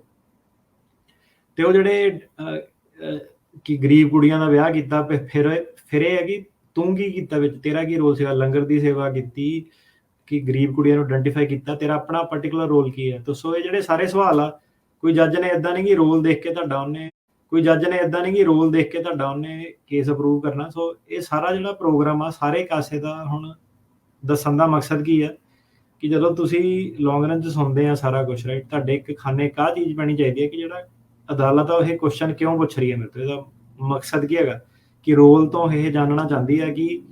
ਤੇ ਉਹ ਜਿਹੜੇ ਕਿ ਗਰੀਬ ਕੁੜੀਆਂ ਦਾ ਵਿਆਹ ਕੀਤਾ। ਫਿਰ ਇਹ ਹੈ ਕਿ ਤੂੰ ਕੀ ਕੀਤਾ ਵਿੱਚ, ਤੇਰਾ ਕੀ ਰੋਲ ਸੀਗਾ, ਲੰਗਰ ਦੀ ਸੇਵਾ ਕੀਤੀ, ਕਿ ਗਰੀਬ ਕੁੜੀਆਂ ਨੂੰ ਆਇਡੈਂਟੀਫਾਈ ਕੀਤਾ, ਤੇਰਾ ਆਪਣਾ ਪਰਟੀਕੂਲਰ ਰੋਲ ਕੀ ਹੈ। ਤਾਂ ਸੋ ਇਹ ਜਿਹੜੇ ਸਾਰੇ ਸਵਾਲ ਆ, ਕੋਈ ਜੱਜ ਨੇ ਇਦਾਂ ਨਹੀਂ ਕਿ ਰੋਲ ਦੇਖ ਕੇ ਤੁਹਾਡਾ ਉਹਨੇ ਕੇਸ ਅਪਰੂਵ ਕਰਨਾ। ਸੋ ਇਹ ਸਾਰਾ ਜਿਹੜਾ ਪ੍ਰੋਗਰਾਮ ਆ, ਸਾਰੇ ਕਾਸੇ ਦਾ ਹੁਣ ਦੱਸਣ ਦਾ ਮਕਸਦ ਕੀ ਹੈ ਕਿ ਜਦੋਂ ਤੁਸੀਂ ਲੌਂਗ ਰਨ 'ਚ ਸੁਣਦੇ ਆ ਸਾਰਾ ਕੁਛ, ਰਾਈਟ, ਤੁਹਾਡੇ ਇੱਕ ਖਾਨੇ ਇੱਕ ਆਹ ਚੀਜ਼ ਪੈਣੀ ਚਾਹੀਦੀ ਹੈ ਕਿ ਜਿਹੜਾ ਅਦਾਲਤ ਆ ਉਹ ਇਹ ਕੁਐਸਚਨ ਕਿਉਂ ਪੁੱਛ ਰਹੀ ਹੈ ਮੇਰੇ ਤੋਂ, ਇਹਦਾ ਮਕਸਦ ਕੀ ਹੈਗਾ। ਕਿ ਰੋਲ ਤੋਂ ਇਹ ਜਾਣਨਾ ਚਾਹੁੰਦੀ ਹੈ ਕਿ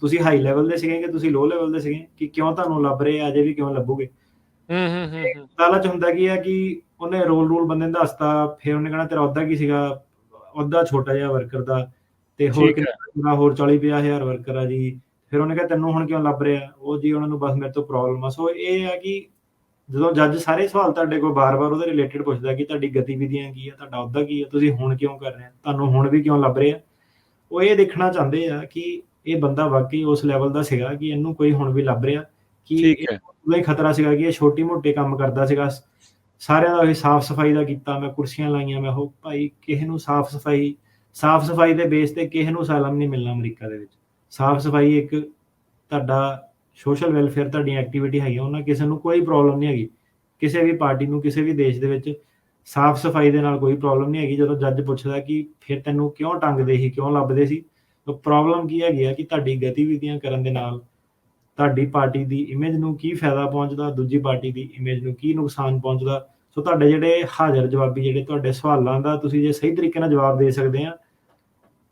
ਤੁਸੀਂ ਹਾਈ ਲੈਵਲ ਦੇ ਸੀਗੇ ਕਿ ਤੁਸੀਂ ਲੋ ਲੈਵਲ ਦੇ ਸੀਗੇ, ਕਿ ਕਿਉਂ ਤੁਹਾਨੂੰ ਲੱਭ ਰਹੇ ਆ, ਅਜੇ ਵੀ ਕਿਉਂ ਲੱਭੋਗੇ। ਅਦਾਲਤ 'ਚ ਹੁੰਦਾ ਕੀ ਹੈ ਕਿ ਉਹਨੇ ਰੋਲ ਬੰਦੇ ਨੂੰ ਦੱਸਤਾ, ਫਿਰ ਉਹਨੇ ਕਹਿਣਾ ਤੇਰਾ ਅਹੁਦਾ ਕੀ ਸੀਗਾ, ਅਹੁਦਾ ਛੋਟਾ ਜਿਹਾ ਵਰਕਰ ਦਾ, ਤੇ ਹੋਰ ਠੀਕ ਹੈ। ਕਿੰਨਾ ਹੋਰ 40-50 ਹਜ਼ਾਰ ਵਰਕਰ ਆ ਜੀ। ਫਿਰ ਉਹਨੇ ਕਿਹਾ ਤੈਨੂੰ ਹੁਣ ਕਿਉਂ ਲੱਭ ਰਿਹਾ? ਉਹ ਜੀ ਉਹਨਾਂ ਨੂੰ ਬਸ ਮੇਰੇ ਤੋਂ ਪ੍ਰੋਬਲਮ ਆ। ਸੋ ਇਹ ਆ ਕਿ ਜਦੋਂ ਜੱਜ ਸਾਰੇ ਸਵਾਲ ਤੁਹਾਡੇ ਕੋਲ ਬਾਰ-ਬਾਰ ਉਹਦੇ ਰਿਲੇਟਿਡ ਪੁੱਛਦਾ ਕਿ ਤੁਹਾਡੀ ਗਤੀਵਿਧੀਆਂ ਕੀ ਆ, ਤੁਹਾਡਾ ਅਹੁਦਾ ਕੀ ਆ, ਤੁਸੀਂ ਹੁਣ ਕਿਉਂ ਕਰ ਰਹੇ ਆ, ਤੁਹਾਨੂੰ ਹੁਣ ਵੀ ਕਿਉਂ ਲੱਭ ਰਿਹਾ? ਉਹ ਇਹ ਦੇਖਣਾ ਚਾਹੁੰਦੇ ਆ ਕਿ ਇਹ ਬੰਦਾ ਵਾਕਈ ਉਸ ਲੈਵਲ ਦਾ ਸੀਗਾ ਕਿ ਇਹਨੂੰ ਕੋਈ ਹੁਣ ਵੀ ਲੱਭ ਰਿਹਾ, ਕਿ ਠੀਕ ਇਹ ਹੈ। ਉਹਦਾ ਹੀ ਖਤਰਾ ਸੀਗਾ ਕਿ ਇਹ ਛੋਟੀ-ਮੋਟੇ ਕੰਮ ਕਰਦਾ ਸੀਗਾ। ਸਾਰਿਆਂ ਦਾ ਉਹੀ ਸਾਫ਼-ਸਫਾਈ ਦਾ ਕੀਤਾ, ਮੈਂ ਕੁਰਸੀਆਂ ਲਾਈਆਂ, ਮੈਂ ਉਹ ਭਾਈ ਕਿਸੇ ਨੂੰ ਸਾਫ਼-ਸਫਾਈ ਦੇ ਬੇਸ ਤੇ ਕਿਸੇ ਨੂੰ ਅਸਾਈਲਮ ਨਹੀਂ ਮਿਲਣਾ ਅਮਰੀਕਾ ਦੇ ਵਿੱਚ। ਸਾਫ਼-ਸਫਾਈ ਇੱਕ ਤੁਹਾਡਾ ਸੋਸ਼ਲ ਵੈਲਫੇਅਰ ਤੁਹਾਡੀ ਐਕਟੀਵਿਟੀ ਹੈਗੀ, ਉਹਨਾਂ ਕਿਸੇ ਨੂੰ ਕੋਈ ਪ੍ਰੋਬਲਮ ਨਹੀਂ ਹੈਗੀ। ਕਿਸੇ ਵੀ ਪਾਰਟੀ ਨੂੰ ਕਿਸੇ ਵੀ ਦੇਸ਼ ਦੇ ਵਿੱਚ ਸਾਫ਼-ਸਫਾਈ ਦੇ ਨਾਲ ਕੋਈ ਪ੍ਰੋਬਲਮ ਨਹੀਂ ਹੈਗੀ। ਜਦੋਂ ਜੱਜ ਪੁੱਛਦਾ ਕਿ ਫਿਰ ਤੈਨੂੰ ਕਿਉਂ ਟੰਗਦੇ ਸੀ, ਕਿਉਂ ਲੱਭਦੇ ਸੀ? ਪ੍ਰੋਬਲਮ ਕੀ ਹੈਗੀ ਆ ਕਿ ਤੁਹਾਡੀ ਗਤੀਵਿਧੀਆਂ ਕਰਨ ਦੇ ਨਾਲ ਤੁਹਾਡੀ ਪਾਰਟੀ ਦੀ ਇਮੇਜ ਨੂੰ ਕੀ ਫਾਇਦਾ ਪਹੁੰਚਦਾ, ਦੂਜੀ ਪਾਰਟੀ ਦੀ ਇਮੇਜ ਨੂੰ ਕੀ ਨੁਕਸਾਨ ਪਹੁੰਚਦਾ। ਸੋ ਤੁਹਾਡੇ ਜਿਹੜੇ ਹਾਜ਼ਰ ਜਵਾਬੀ ਜਿਹੜੇ ਤੁਹਾਡੇ ਸਵਾਲਾਂ ਦਾ ਤੁਸੀਂ ਜੇ ਸਹੀ ਤਰੀਕੇ ਨਾਲ ਜਵਾਬ ਦੇ ਸਕਦੇ ਆ,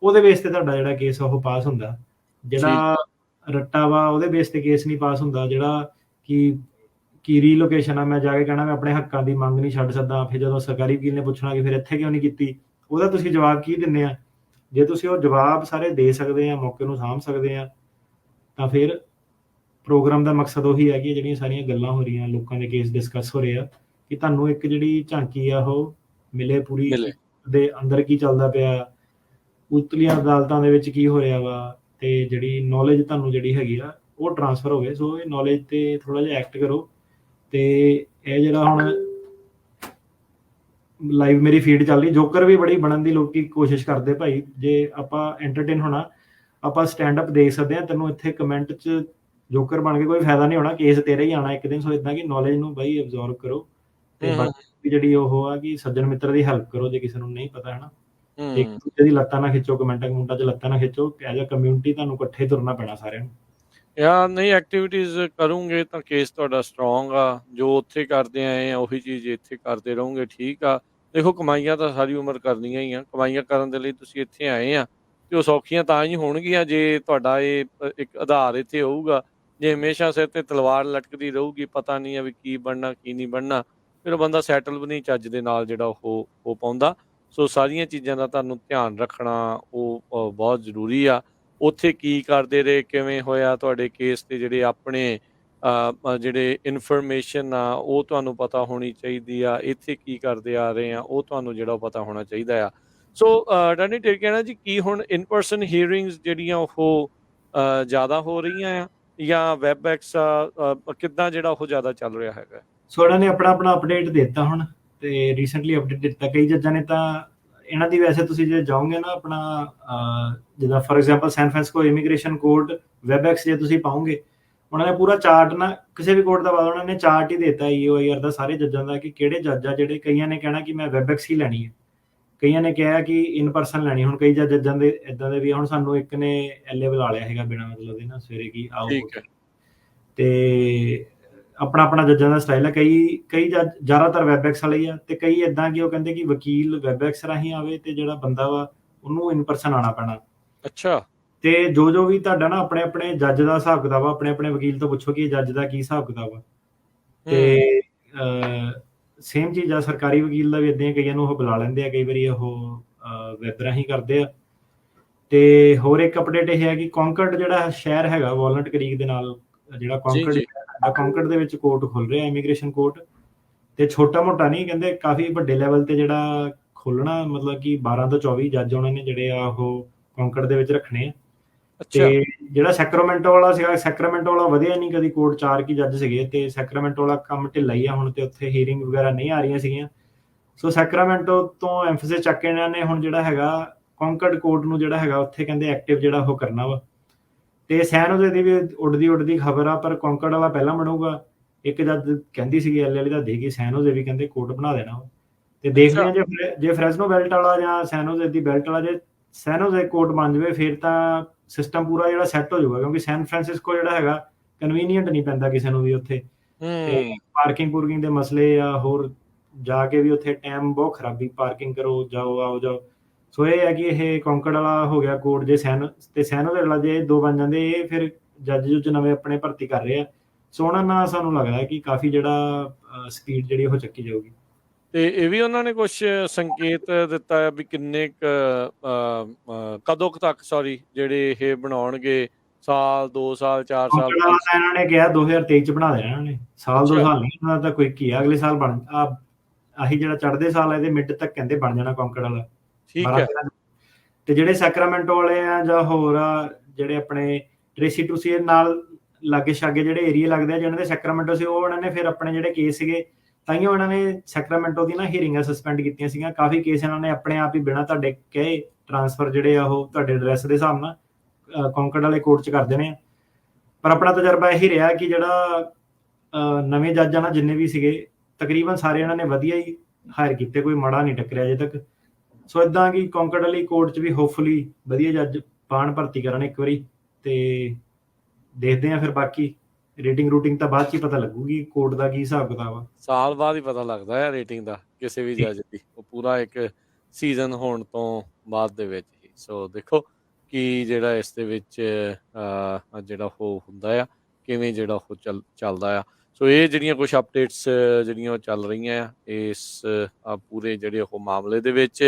ਉਹਦੇ ਬੇਸ ਤੇ ਤੁਹਾਡਾ ਜਿਹੜਾ ਕੇਸ ਉਹ ਪਾਸ ਹੁੰਦਾ। ਠੀਕ ਜਿਹੜਾ ਰੱਟਾ ਵਾ ਉਹਦੇ ਬੇਸ ਤੇ ਕੇਸ ਨਹੀਂ ਪਾਸ ਹੁੰਦਾ। ਜਿਹੜਾ ਕਿ ਰੀਲੋਕੇਸ਼ਨ ਆ, ਮੈਂ ਜਾ ਕੇ ਕਹਿਣਾ ਮੈਂ ਆਪਣੇ ਹੱਕਾਂ ਦੀ ਮੰਗ ਨਹੀਂ ਛੱਡ ਸਕਦਾ, ਫਿਰ ਜਦੋਂ ਸਰਕਾਰੀ ਵਕੀਲ ਨੇ ਪੁੱਛਣਾ ਕਿ ਫਿਰ ਇੱਥੇ ਕਿਉਂ ਨਹੀਂ ਕੀਤੀ, ਉਹਦਾ ਤੁਸੀਂ ਜਵਾਬ ਕੀ ਦਿੰਦੇ ਆ? ਜੇ ਤੁਸੀਂ ਉਹ ਜਵਾਬ ਸਾਰੇ ਦੇ ਸਕਦੇ ਆ, ਮੌਕੇ ਨੂੰ ਸਾਂਭ ਸਕਦੇ ਆ, ਤਾਂ ਫਿਰ ਪ੍ਰੋਗਰਾਮ ਦਾ ਮਕਸਦ ਉਹੀ ਹੈ ਕਿ ਜਿਹੜੀਆਂ ਸਾਰੀਆਂ ਗੱਲਾਂ ਹੋ ਰਹੀਆਂ, ਲੋਕਾਂ ਦੇ ਕੇਸ ਡਿਸਕਸ ਹੋ ਰਹੇ ਆ, ਕਿ ਤੁਹਾਨੂੰ ਇੱਕ ਜਿਹੜੀ ਝਾਂਕੀ ਆ ਉਹ ਮਿਲੇ ਪੂਰੀ ਮਿਲੇ। ਦੇ ਅੰਦਰ ਕੀ ਚੱਲਦਾ ਪਿਆ, ਉਤਲੀਆਂ ਅਦਾਲਤਾਂ ਦੇ ਵਿੱਚ ਕੀ ਹੋ ਰਿਹਾ ਵਾ, ਤੇ ਜਿਹੜੀ ਨੌਲੇਜ ਤੁਹਾਨੂੰ ਜਿਹੜੀ ਹੈਗੀ ਆ ਉਹ ਟ੍ਰਾਂਸਫਰ ਹੋਵੇ। ਸੋ ਇਹ ਨੌਲੇਜ ਤੇ ਥੋੜਾ ਜਿਹਾ ਐਕਟ ਕਰੋ। ਤੇ ਇਹ ਜਿਹੜਾ ਹੁਣ ਲਾਈਵ ਮੇਰੀ ਫੀਡ ਚੱਲ ਰਹੀ, ਜੋਕਰ ਵੀ ਬੜੀ ਬਣਨ ਦੀ ਲੋਕੀ ਕੋਸ਼ਿਸ਼ ਕਰਦੇ ਭਾਈ। ਜੇ ਆਪਾਂ ਐਂਟਰਟੇਨ ਹੋਣਾ, ਆਪਾਂ ਸਟੈਂਡ ਅਪ ਦੇਖ ਸਕਦੇ ਆ। ਤੈਨੂੰ ਇੱਥੇ ਕਮੈਂਟ 'ਚ ਜੋਕਰ ਬਣ ਕੇ ਕੋਈ ਫਾਇਦਾ ਨਹੀਂ ਹੋਣਾ, ਕੇਸ ਤੇਰਾ ਹੀ ਆਣਾ ਇੱਕ ਦਿਨ। ਸੋ ਇਦਾਂ ਕਿ ਨੌਲੇਜ ਨੂੰ ਬਾਈ ਅਬਜ਼ੋਰਬ ਕਰੋ, ਤੇ ਬਾਕੀ ਜਿਹੜੀ ਉਹ ਆ ਕਿ ਸੱਜਣ ਮਿੱਤਰ ਦੀ ਹੈਲਪ ਕਰੋ ਜੇ ਕਿਸੇ ਨੂੰ ਨਹੀਂ ਪਤਾ, ਹਨਾ। ਇੱਕ ਦੂਜੇ ਦੀ ਲੱਤਾਂ ਨਾ ਖਿੱਚੋ, ਕਮੈਂਟਾਂ 'ਚ ਲੱਤਾਂ ਨਾ ਖਿੱਚੋ। ਐਜ਼ ਅ ਕਮਿਊਨਿਟੀ ਤੁਹਾਨੂੰ ਇਕੱਠੇ ਤੁਰਨਾ ਪੈਣਾ ਸਾਰਿਆਂ ਨੂੰ। ਯਾਰ ਨਹੀਂ, ਐਕਟੀਵਿਟੀਜ਼ ਕਰੋਗੇ ਤਾਂ ਕੇਸ ਤੁਹਾਡਾ ਸਟਰੋਂਗ ਆ। ਜੋ ਉੱਥੇ ਕਰਦੇ ਆਏ ਆ ਉਹੀ ਚੀਜ਼ ਇੱਥੇ ਕਰਦੇ ਰਹੋਗੇ, ਠੀਕ ਆ। ਦੇਖੋ, ਕਮਾਈਆਂ ਤਾਂ ਸਾਰੀ ਉਮਰ ਕਰਨੀਆਂ ਹੀ ਆ। ਕਮਾਈਆਂ ਕਰਨ ਦੇ ਲਈ ਤੁਸੀਂ ਇੱਥੇ ਆਏ ਆ, ਤੇ ਉਹ ਸੌਖੀਆਂ ਤਾਂ ਹੀ ਹੋਣਗੀਆਂ ਜੇ ਤੁਹਾਡਾ ਇਹ ਇੱਕ ਆਧਾਰ ਇੱਥੇ ਹੋਊਗਾ। ਜੇ ਹਮੇਸ਼ਾ ਸਿਰ ਤੇ ਤਲਵਾਰ ਲਟਕਦੀ ਰਹੂਗੀ, ਪਤਾ ਨਹੀਂ ਆ ਵੀ ਕੀ ਬਣਨਾ ਕੀ ਨਹੀਂ ਬਣਨਾ, ਫਿਰ ਉਹ ਬੰਦਾ ਸੈਟਲ ਵੀ ਨਹੀਂ ਚੱਜ ਦੇ ਨਾਲ ਜਿਹੜਾ ਉਹ ਹੋ ਪਾਉਂਦਾ। ਸੋ ਸਾਰੀਆਂ ਚੀਜ਼ਾਂ ਦਾ ਤੁਹਾਨੂੰ ਧਿਆਨ ਰੱਖਣਾ ਉਹ ਬਹੁਤ ਜ਼ਰੂਰੀ ਆ। ਉੱਥੇ ਕੀ ਕਰਦੇ ਰਹੇ, ਕਿਵੇਂ ਹੋਇਆ ਤੁਹਾਡੇ ਕੇਸ ਤੇ, ਜਿਹੜੇ ਆਪਣੇ ਜਿਹੜੇ ਇਨਫੋਰਮੇਸ਼ਨ ਆ ਉਹ ਤੁਹਾਨੂੰ ਪਤਾ ਹੋਣੀ ਚਾਹੀਦੀ ਆ। ਇੱਥੇ ਕੀ ਕਰਦੇ ਆ ਰਹੇ ਆ ਉਹ ਤੁਹਾਨੂੰ ਜਿਹੜਾ ਪਤਾ ਹੋਣਾ ਚਾਹੀਦਾ ਆ। ਸੋ ਡੈਨੀ ਟਿਰਕੈਨਾ ਜੀ, ਕੀ ਹੁਣ ਇਨ ਪਰਸਨ ਹੀਅਰਿੰਗਸ ਜਿਹੜੀਆਂ ਉਹ ਜ਼ਿਆਦਾ ਹੋ ਰਹੀਆਂ ਆ, ਜਾਂ ਵੈਬਐਕਸ ਕਿੱਦਾਂ ਜਿਹੜਾ ਉਹ ਜ਼ਿਆਦਾ ਚੱਲ ਰਿਹਾ ਹੈਗਾ? ਸੋ ਇਹਨਾਂ ਨੇ ਆਪਣਾ ਅਪਡੇਟ ਦਿੱਤਾ ਹੁਣ, ਤੇ ਰੀਸੈਂਟਲੀ ਅਪਡੇਟ ਦਿੱਤਾ ਕਈ ਜੱਜਾਂ ਨੇ। ਤਾਂ ਇਹਨਾਂ ਦੀ ਵੈਸੇ ਤੁਸੀਂ ਜੇ ਜਾਓਗੇ ਨਾ ਆਪਣਾ ਜਿੱਦਾਂ for example San Francisco immigration court WebEx, ਜੇ ਤੁਸੀਂ ਪਾਓਗੇ, ਉਹਨਾਂ ਨੇ ਪੂਰਾ ਚਾਰਟ ਨਾ ਕਿਸੇ ਵੀ ਕੋਰਟ ਦਾ ਬਾਅਦ ਉਹਨਾਂ ਨੇ ਚਾਰਟ ਹੀ ਦਿੱਤਾ EOIR ਦਾ ਸਾਰੇ ਜੱਜਾਂ ਦਾ, ਕਿ ਕਿਹੜੇ ਜੱਜ ਆ ਜਿਹੜੇ। ਕਈਆਂ ਨੇ ਕਹਿਣਾ ਕਿ ਮੈਂ ਵੈਬਐਕਸ ਹੀ ਲੈਣੀ ਹੈ, ਕਈਆਂ ਨੇ ਕਿਹਾ ਕਿ ਇਨ ਪਰਸਨ ਲੈਣੀ। ਹੁਣ ਕਈ ਜੱਜਾਂ ਦੇ ਇਦਾਂ ਦੇ ਵੀ, ਹੁਣ ਸਾਨੂੰ ਇੱਕ ਨੇ ਐਲਏ ਬੁਲਾ ਲਿਆ ਹੈਗਾ ਬਿਨਾਂ ਮਤਲਬ ਦੇ ਨਾ ਸਵੇਰੇ, ਕਿ ਆਓ। ਠੀਕ ਹੈ। ਤੇ ਆਪਣਾ ਜੱਜਾਂ ਦਾ ਸਟਾਈਲ ਹੈ। ਕਈ ਜੱਜ ਜ਼ਿਆਦਾਤਰ ਵੈਬਐਕਸ ਵਾਲੇ ਆ, ਤੇ ਕਈ ਇਦਾਂ ਕਿ ਉਹ ਕਹਿੰਦੇ ਕਿ ਵਕੀਲ ਵੈਬਐਕਸ ਰਾਹੀਂ ਆਵੇ, ਤੇ ਜਿਹੜਾ ਬੰਦਾ ਵਾ ਉਹਨੂੰ ਇਨ ਪਰਸਨ ਆਉਣਾ ਪੈਣਾ। ਅੱਛਾ। ਤੇ ਜੋ ਵੀ ਤੁਹਾਡਾ ਨਾ ਆਪਣੇ ਜੱਜ ਦਾ ਹਿਸਾਬ ਕਿਤਾਬ ਆ, ਆਪਣੇ ਵਕੀਲ ਤੋਂ ਪੁੱਛੋ ਕਿ ਜੱਜ ਦਾ ਕੀ ਹਿਸਾਬ ਕਿਤਾਬ ਆ। ਤੇ ਸੇਮ ਚੀਜ਼ ਆ ਸਰਕਾਰੀ ਵਕੀਲ ਦਾ ਵੀ ਇਦਾਂ, ਕਈਆਂ ਨੂੰ ਉਹ ਬੁਲਾ ਲੈਂਦੇ ਆ, ਕਈ ਵਾਰੀ ਉਹ ਵੈਬ ਰਾਹੀਂ ਕਰਦੇ ਆ। ਤੇ ਹੋਰ ਇੱਕ ਅਪਡੇਟ ਇਹ ਹੈ ਕਿ ਕੌਂਕਰਡ ਜਿਹੜਾ ਸ਼ਹਿਰ ਹੈਗਾ ਵਾਲਨਟ ਕਰੀਕ ਦੇ ਨਾਲ, ਜਿਹੜਾ ਕੌਂਕਰਡ ਦੇ ਵਿੱਚ ਕੋਰਟ ਖੁੱਲ ਰਿਹਾ ਇਮੀਗ੍ਰੇਸ਼ਨ ਕੋਰਟ। ਤੇ ਛੋਟਾ ਮੋਟਾ ਨਹੀਂ, ਕਹਿੰਦੇ ਕਾਫੀ ਵੱਡੇ ਲੈਵਲ ਤੇ ਜਿਹੜਾ ਖੋਲਣਾ, ਮਤਲਬ ਕਿ 12 ਤੋਂ 24 ਜੱਜ ਉਹਨਾਂ ਨੇ ਜਿਹੜੇ ਆ ਉਹ ਕੌਂਕਰਡ ਦੇ ਵਿੱਚ ਰੱਖਣੇ ਆ। ਤੇ ਜਿਹੜਾ ਸੈਕਰਾਮੈਂਟੋ ਵਾਲਾ ਸੀਗਾ, ਸੈਕਰਾਮੈਂਟੋ ਵਾਲਾ ਵਧਿਆ ਨਹੀਂ ਕਦੀ ਕੋਰਟ, 4 ਕੀ ਜੱਜ ਸੀਗੇ, ਤੇ ਸੈਕਰਾਮੈਂਟੋ ਵਾਲਾ ਕੰਮ ਢਿੱਲਾ ਹੀ ਆ ਹੁਣ, ਤੇ ਉੱਥੇ ਹੀਅਰਿੰਗ ਵਗੈਰਾ ਨਹੀਂ ਆ ਰਹੀਆਂ ਸੀਗੀਆਂ। ਸੋ ਸੈਕਰਾਮੈਂਟੋ ਤੋਂ ਐਮਫੈਸਿਸ ਚੱਕ ਕੇ ਇਹਨਾਂ ਨੇ ਹੁਣ ਜਿਹੜਾ ਹੈਗਾ ਕੌਂਕਰਡ ਕੋਰਟ ਨੂੰ ਜਿਹੜਾ ਹੈਗਾ ਉੱਥੇ ਕਹਿੰਦੇ ਐਕਟਿਵ ਜਿਹੜਾ ਉਹ ਕਰਨਾ ਵਾ। ਤੇ ਸੈਨ ਹੋਜ਼ੇ ਦੀ ਵੀ ਉੱਡਦੀ ਖਬਰ ਆ, ਪਰ ਕੌਂਕਰਡ ਵਾਲਾ ਪਹਿਲਾਂ ਬਣੂਗਾ। ਇੱਕ ਜੱਜ ਕਹਿੰਦੀ ਸੀਗੀ ਐਲ ਵਾਲੀ ਦਾ ਦੇਗੀ, ਸੈਨ ਹੋਜ਼ੇ ਵੀ ਕਹਿੰਦੇ ਕੋਰਟ ਬਣਾ ਦੇਣਾ। ਤੇ ਦੇਖਦੇ ਆ ਜੇ ਫਰੈਸਨੋ ਬੈਲਟ ਵਾਲਾ ਜਾਂ ਸੈਨ ਹੋਜ਼ੇ ਦੀ ਬੈਲਟ ਵਾਲਾ, ਜੇ ਸੈਨ ਹੋਜ਼ੇ ਕੋਰਟ ਬਣ ਜਾਵੇ ਫਿਰ ਤਾਂ ਸਿਸਟਮ ਪੂਰਾ ਜਿਹੜਾ ਸੈੱਟ ਹੋ ਜਾਊਗਾ, ਕਿਉਂਕਿ ਸੈਨ ਫਰਾਂਸਿਸਕੋ ਜਿਹੜਾ ਹੈਗਾ ਕਨਵੀਨੀਅੰਟ ਨਹੀਂ ਪੈਂਦਾ ਕਿਸੇ ਨੂੰ ਵੀ ਉੱਥੇ। ਤੇ ਪਾਰਕਿੰਗ ਦੇ ਮਸਲੇ ਆ, ਹੋਰ ਜਾ ਕੇ ਵੀ ਉੱਥੇ ਟਾਈਮ ਬਹੁਤ ਖਰਾਬੀ, ਪਾਰਕਿੰਗ ਕਰੋ, ਜਾਓ ਆਓ ਜਾਓ। ਸੋ ਇਹ ਹੈ ਕਿ ਇਹ ਕੌਂਕਰਡ ਵਾਲਾ ਹੋ ਗਿਆ ਕੋਰਟ, ਜੇ ਸੈਨ ਹੋਜ਼ੇ ਵਾਲਾ ਜੇ 2 ਬਣ ਜਾਂਦੇ, ਇਹ ਫਿਰ ਜੱਜ ਨਵੇਂ ਆਪਣੇ ਭਰਤੀ ਕਰ ਰਹੇ ਆ। ਸੋ ਉਹਨਾਂ ਨਾਲ ਸਾਨੂੰ ਲੱਗਦਾ ਕਿ ਕਾਫੀ ਜਿਹੜਾ ਸਪੀਡ ਜਿਹੜੀ ਉਹ ਚੱਕੀ ਜਾਊਗੀ। ਤੇ ਇਹ ਵੀ ਉਹਨਾਂ ਨੇ ਕੁਝ ਸੰਕੇਤ ਦਿੱਤਾ ਹੈ ਵੀ ਕਿੰਨੇ ਕਦੋਂ ਕੁ ਤੱਕ ਜਿਹੜੇ ਇਹ ਬਣਾਉਣਗੇ, ਸਾਲ 2 ਸਾਲ 4 ਸਾਲ ਕੰਕੜ ਵਾਲਾ 5 ਤਾਂ ਇਹਨਾਂ ਨੇ ਕਿਹਾ 2023 ਚ ਬਣਾ ਦੇਣਾ ਇਹਨਾਂ ਨੇ, ਸਾਲ 2 ਅੱਛਾ ਸਾਲ ਨਹੀਂ, ਉਹਨਾਂ ਦਾ ਤਾਂ ਕੋਈ ਕੀ ਅਗਲੇ ਸਾਲ ਬਣ ਆਹੀ ਜਿਹੜਾ ਚੜ੍ਹਦੇ ਸਾਲ ਇਹਦੇ ਮਿਡ ਤੱਕ ਕਹਿੰਦੇ ਬਣ ਜਾਣਾ ਕੰਕੜ ਵਾਲਾ ਠੀਕ 12 ਹੈ 13 ਤੇ ਜਿਹੜੇ ਸੈਕਰਾਮੈਂਟੋ ਵਾਲੇ ਆ ਜਾਂ ਹੋਰ ਆ ਜਿਹੜੇ ਆਪਣੇ ਟ੍ਰੇਸੀ ਟੂਸੀ ਨਾਲ ਲਾਗੇ ਛਾਗੇ ਜਿਹੜੇ ਏਰੀਆ ਲੱਗਦੇ ਆ ਜਿਹਨਾਂ ਦੇ ਸੈਕਰਾਮੈਂਟੋ ਸੀ, ਉਹ ਉਹਨਾਂ ਨੇ ਫਿਰ ਆਪਣੇ ਜਿਹੜੇ ਕੇਸ ਸੀਗੇ ਤਾਈਓ ਇਹਨਾਂ ਨੇ ਸੈਕਰਾਮੈਂਟੋ ਦੀ ਨਾ ਹੀਰਿੰਗਾਂ ਸਸਪੈਂਡ ਕੀਤੀਆਂ ਸੀਗੀਆਂ, ਕਾਫੀ ਕੇਸ ਇਹਨਾਂ ਨੇ ਆਪਣੇ ਆਪ ਹੀ ਬਿਨਾਂ ਤੁਹਾਡੇ ਕਹੇ ਟ੍ਰਾਂਸਫਰ ਜਿਹੜੇ ਆ ਉਹ ਤੁਹਾਡੇ ਐਡਰੈਸ ਦੇ ਹਿਸਾਬ ਨਾਲ ਕੰਕੜ ਵਾਲੇ ਕੋਰਟ ਚ ਕਰ ਦੇਣੇ ਆ। ਪਰ ਆਪਣਾ ਤਜਰਬਾ ਇਹੀ ਰਿਹਾ ਕਿ ਜਿਹੜਾ ਨਵੇਂ ਜੱਜ ਆ ਨਾ ਜਿੰਨੇ ਵੀ ਸੀਗੇ ਤਕਰੀਬਨ ਸਾਰੇ ਇਹਨਾਂ ਨੇ ਵਧੀਆ ਹੀ ਹਾਇਰ ਕੀਤੇ, ਕੋਈ ਮਾੜਾ ਨਹੀਂ ਟੱਕਰਿਆ ਅਜੇ ਤੱਕ। ਸੋ ਇਦਾਂ ਕਿ ਕੰਕੜ ਵਾਲੀ ਕੋਰਟ 'ਚ ਵੀ ਹੋਪਫੁਲੀ ਵਧੀਆ ਜੱਜ ਪਾਣ ਭਰਤੀ ਕਰਨ ਇੱਕ ਵਾਰੀ, ਤੇ ਦੇਖਦੇ ਆ ਫਿਰ ਬਾਕੀ ਰੇਟਿੰਗ ਰੂਟਿੰਗ ਤਾਂ ਬਾਅਦ 'ਚ ਹੀ ਪਤਾ ਲੱਗੂਗੀ ਕੋਰਟ ਦਾ ਕੀ ਹਿਸਾਬ ਕਿਤਾਬ ਆ। ਸਾਲ ਬਾਅਦ ਹੀ ਪਤਾ ਲੱਗਦਾ ਹੈ ਰੇਟਿੰਗ ਦਾ ਕਿਸੇ ਵੀ ਜੱਜ ਦੀ, ਉਹ ਪੂਰਾ ਇੱਕ ਸੀਜ਼ਨ ਹੋਣ ਤੋਂ ਬਾਅਦ ਦੇ ਵਿੱਚ ਹੀ। ਸੋ ਦੇਖੋ ਕਿ ਜਿਹੜਾ ਇਸ ਦੇ ਵਿੱਚ ਜਿਹੜਾ ਉਹ ਹੁੰਦਾ ਆ, ਕਿਵੇਂ ਜਿਹੜਾ ਉਹ ਚੱਲਦਾ ਆ। ਸੋ ਇਹ ਜਿਹੜੀਆਂ ਕੁਝ ਅਪਡੇਟਸ ਜਿਹੜੀਆਂ ਉਹ ਚੱਲ ਰਹੀਆਂ ਆ ਇਸ ਪੂਰੇ ਜਿਹੜੇ ਉਹ ਮਾਮਲੇ ਦੇ ਵਿੱਚ।